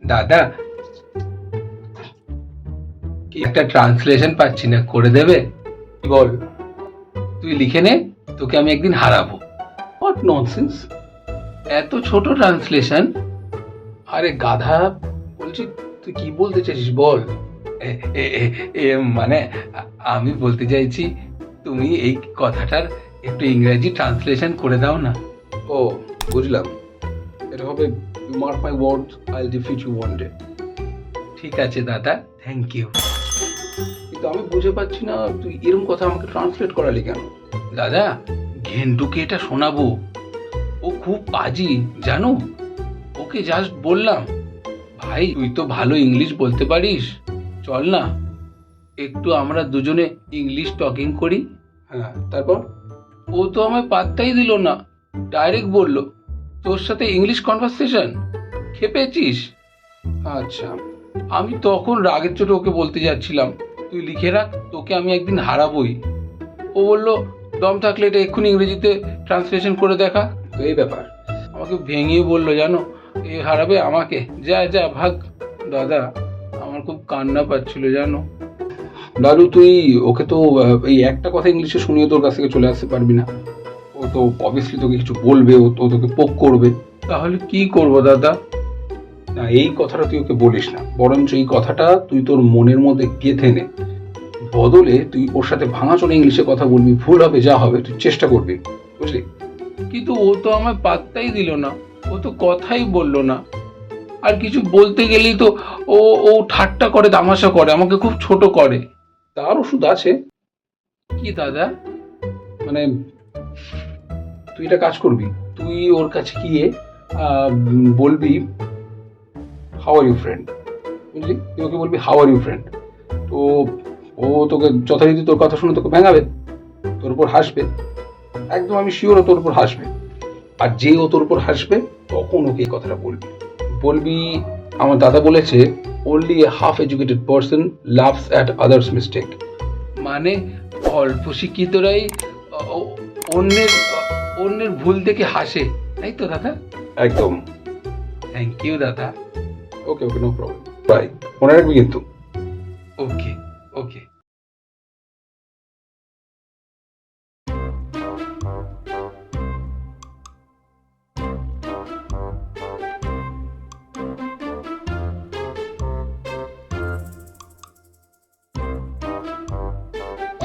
দাদা, কি একটা ট্রান্সলেশন পাচ্ছি না, করে দেবে? বল, তুই লিখে নে, তোকে আমি একদিন হারাবো। হোয়াট ননসেন্স, এত ছোট ট্রান্সলেশন? আরে গাধা, বলছি তুই কি বলতে চাইছিস বল। এ, এ, এ, এ, মানে আমি বলতে চাইছি, তুমি এই কথাটার একটু ইংরেজি ট্রান্সলেশন করে দাও না। ও, বুঝলাম। এটা হবে, you mark my words, I will defeat you one day. ঠিক আছে দাদা, থ্যাংক ইউ। কিন্তু আমি বুঝে পাচ্ছি না, তুই এরকম কথা আমাকে ট্রান্সলেট করালি কেন? দাদা, ঘেন্টুকে এটা শোনাবো, ও খুব পাজি জানো। ওকে জাস্ট বললাম, ভাই তুই তো ভালো ইংলিশ বলতে পারিস, চল না একটু আমরা দুজনে ইংলিশ টকিং করি। হ্যাঁ, তারপর? ও তো আমায় পাত্তাই দিল না, ডাইরেক্ট বলল তোর সাথে ইংলিশ কনভারসেশন, খেপেছিস? আচ্ছা, আমি তখন রাগের চোটে ওকে বলতে যাচ্ছিলাম তুই লিখে রাখ, তোকে আমি একদিন হারাবই। ও বলল দম থাকলে এটা এক্ষুনি ইংরেজিতে ট্রান্সলেশন করে দেখা। তো এই ব্যাপার, আমাকে ভেঙিয়ে বললো জানো, এ হারাবে আমাকে, যা যা ভাগ। দাদা, আমার খুব কান্না পাচ্ছিল জানো। দাদু, তুই ওকে তো এই একটা কথা ইংলিশে শুনিয়ে তোর কাছ থেকে চলে আসতে পারবি না। ও তো অবভিয়াসলি তোকে কিছু বলবে, ও তো তোকে পোক করবে। তাহলে কি করব দাদা? না, এই কথাটা তুই ওকে বলিস না, বরঞ্চ এই কথাটা তুই তোর মনের মধ্যে গেঁথে নে। বদলে তুই ওর সাথে ভাঙাচোরা ইংলিশে কথা বলবি, ভুল হবে যা হবে তুই চেষ্টা করবি, বুঝলি? কিন্তু ও তো আমায় পাত্তাই দিল না, ও তো কথাই বললো না। আর কিছু বলতে গেলেই তো ও ও ঠাট্টা করে, তামাশা করে, আমাকে খুব ছোট করে। তার ওষুধ আছে। কি দাদা? মানে তুই এটা কাজ করবি, তুই ওর কাছে গিয়ে বলবি হাউ আর ইউ ফ্রেন্ড, বুঝলি? তুই ওকে বলবি হাউ আর ইউ ফ্রেন্ড। তো ও তোকে যথারীতি তোর কথা শুনে তোকে ভেঙাবে, তোর উপর হাসবে, একদম আমি শিওর ও তোর উপর হাসবে। আর যে ও তোর উপর হাসবে তখন ওকে এই কথাটা বলবি। বলবি আমার দাদা বলেছে only a half educated person laughs at others mistake। মানে অল্প শিক্ষিতরাই অন্যের অন্যের ভুল দেখে হাসে, তাই তো দাদা? একদম। থ্যাংক ইউ দাদা। ওকে ওকে, নো প্রবলেম, বাই। মনে রাখবি কিন্তু। ওকে ওকে।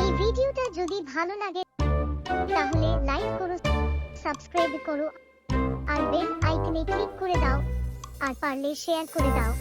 এই ভিডিওটা যদি ভালো লাগে তাহলে লাইক করো, সাবস্ক্রাইব করো আর বেল আইকনে ক্লিক করে দাও, আর পারলে শেয়ার করে দাও।